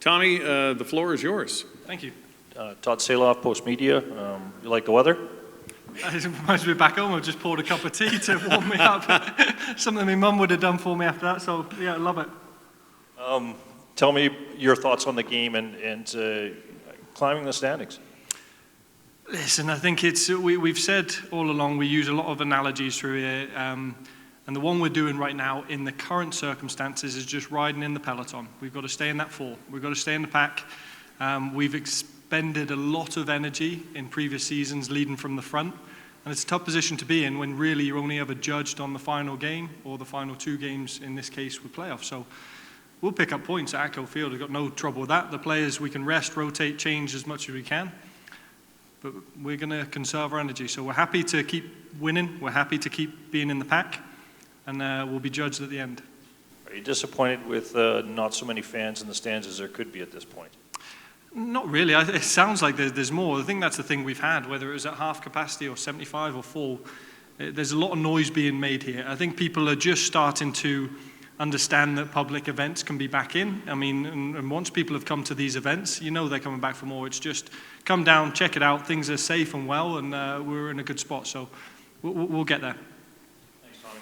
Tommy, the floor is yours. Thank you. Todd Saloff, Post Media. You like the weather? It reminds me back home. I've just poured a cup of tea to warm me up. Something my mum would have done for me after that. So yeah, I love it. Tell me your thoughts on the game and climbing the standings. Listen, I think we've said all along, we use a lot of analogies through here, and the one we're doing right now in the current circumstances is just riding in the peloton. We've got to stay in that four. We've got to stay in the pack. We've expended a lot of energy in previous seasons leading from the front, and it's a tough position to be in when really you're only ever judged on the final game or the final two games, in this case with playoffs. So we'll pick up points at Echo Field. We've got no trouble with that. The players, we can rest, rotate, change as much as we can. But we're going to conserve our energy. So we're happy to keep winning. We're happy to keep being in the pack. And we'll be judged at the end. Are you disappointed with not so many fans in the stands as there could be at this point? Not really. It sounds like there's more. I think that's the thing we've had, whether it was at half capacity or 75 or full. There's a lot of noise being made here. I think people are just starting to understand that public events can be back in. I mean, and once people have come to these events, you know they're coming back for more. It's just come down, check it out. Things are safe and well, and we're in a good spot. So we'll get there. Thanks, Tommy.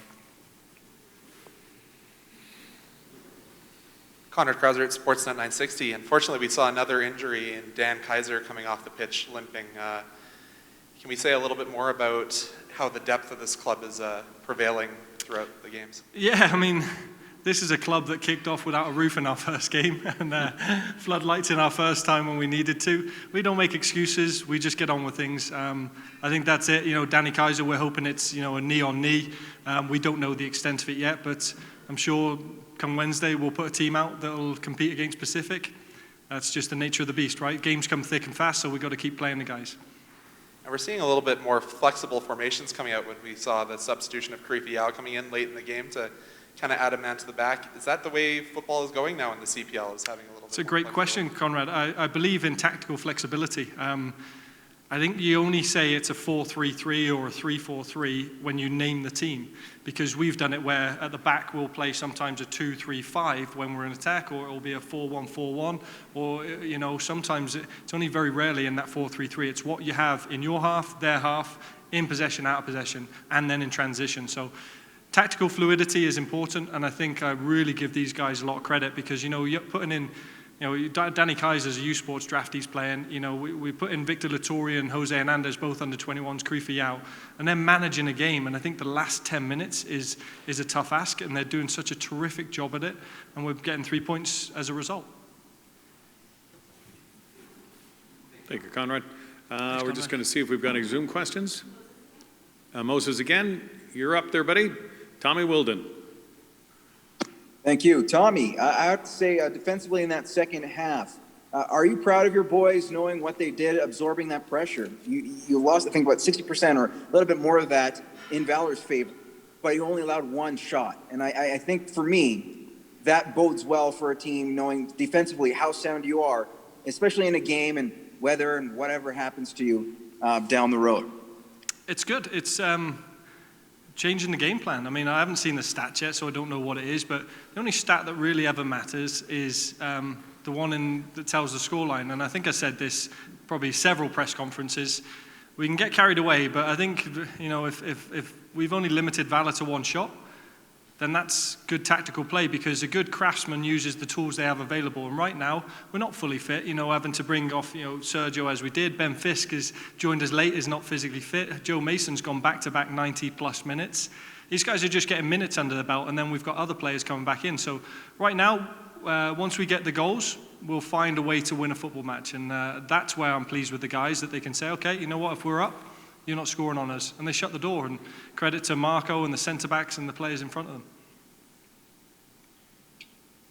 Conrad Krauser at Sportsnet 960. Unfortunately, we saw another injury in Dan Kaiser coming off the pitch limping. Can we say a little bit more about how the depth of this club is prevailing throughout the games? Yeah, I mean, this is a club that kicked off without a roof in our first game and floodlights in our first time when we needed to. We don't make excuses. We just get on with things. I think that's it. You know, Danny Kaiser, we're hoping it's, you know, a knee on knee. We don't know the extent of it yet, but I'm sure come Wednesday we'll put a team out that will compete against Pacific. That's just the nature of the beast, right? Games come thick and fast, so we've got to keep playing the guys. And we're seeing a little bit more flexible formations coming out when we saw the substitution of Karifi Yao coming in late in the game to kind of add a man to the back. Is that the way football is going now in the CPL, is having a little bit It's a great question, Conrad. I believe in tactical flexibility. I think you only say it's a 4-3-3 or a 3-4-3 when you name the team, because we've done it where at the back we'll play sometimes a 2-3-5 when we're in attack, or it'll be a 4-1-4-1, or you know, sometimes it's only very rarely in that 4-3-3. It's what you have in your half, their half, in possession, out of possession, and then in transition. So tactical fluidity is important, and I think I really give these guys a lot of credit, because you know, you're putting in, you know, Danny Kaiser's a U Sports draft he's playing. You know, we put in Victor Lattori and Jose Hernandez, both under 21s, Karifi Yao, and they're managing a game. And I think the last 10 minutes is a tough ask, and they're doing such a terrific job at it, and we're getting 3 points as a result. Thank you, Conrad. We're just going to see if we've got any Zoom questions. Moses, again, you're up there, buddy. Tommy Wheeldon. Thank you. Tommy, I have to say, defensively in that second half, are you proud of your boys knowing what they did, absorbing that pressure? You lost, I think, about 60% or a little bit more of that in Valour's favor, but you only allowed one shot. And I think, for me, that bodes well for a team knowing defensively how sound you are, especially in a game and weather and whatever happens to you down the road. It's good. It's changing the game plan. I mean, I haven't seen the stats yet, so I don't know what it is, but the only stat that really ever matters is the one that tells the scoreline. And I think I said this probably several press conferences. We can get carried away, but I think, you know, if we've only limited Valour to one shot, then that's good tactical play, because a good craftsman uses the tools they have available. And right now, we're not fully fit, you know, having to bring off, you know, Sergio as we did. Ben Fisk has joined us late, is not physically fit. Joe Mason's gone back-to-back 90-plus minutes. These guys are just getting minutes under the belt, and then we've got other players coming back in. So right now, once we get the goals, we'll find a way to win a football match. And that's where I'm pleased with the guys, that they can say, okay, you know what, if we're up, you're not scoring on us. And they shut the door, and credit to Marco and the centre-backs and the players in front of them.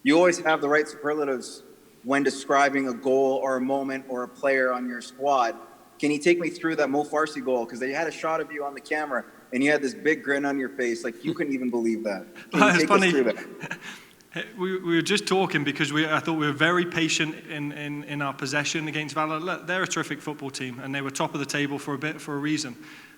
You always have the right superlatives when describing a goal or a moment or a player on your squad. Can you take me through that Mo Farsi goal? Because they had a shot of you on the camera, and you had this big grin on your face, like you couldn't even believe that. Can you take us through that? We were just talking because I thought we were very patient in our possession against Valour. Look, they're a terrific football team, and they were top of the table for a bit for a reason.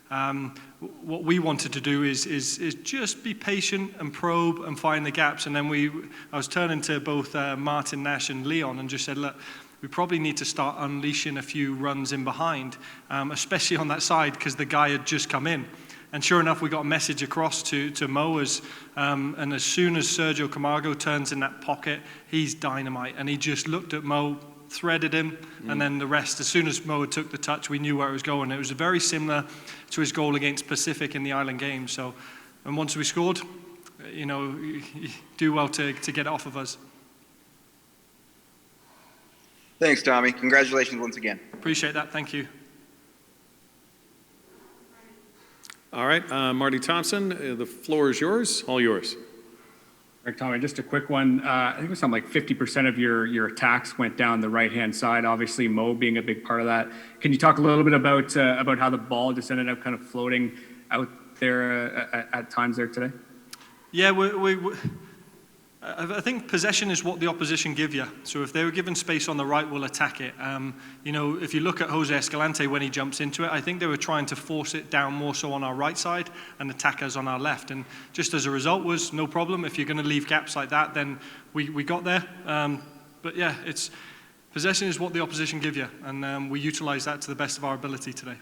What we wanted to do is just be patient and probe and find the gaps. And then I was turning to both Martin Nash and Leon and just said, look, we probably need to start unleashing a few runs in behind, especially on that side because the guy had just come in. And sure enough, we got a message across to Mo and as soon as Sergio Camargo turns in that pocket, he's dynamite. And he just looked at Mo, threaded him, and then the rest. As soon as Mo took the touch, we knew where it was going. It was very similar to his goal against Pacific in the Island Games. So, and once we scored, you do well to get it off of us. Thanks, Tommy. Congratulations once again. Appreciate that. Thank you. All right, Marty Thompson, the floor is yours, all yours. Rick, Tommy, just a quick one. I think it was something like 50% of your attacks went down the right-hand side, obviously Mo being a big part of that. Can you talk a little bit about how the ball just ended up kind of floating out there at times there today? Yeah, I think possession is what the opposition give you. So if they were given space on the right, we'll attack it. If you look at Jose Escalante when he jumps into it, I think they were trying to force it down more so on our right side and attack us on our left. And just as a result was no problem. If you're going to leave gaps like that, then we got there. But yeah, possession is what the opposition give you. And we utilize that to the best of our ability today.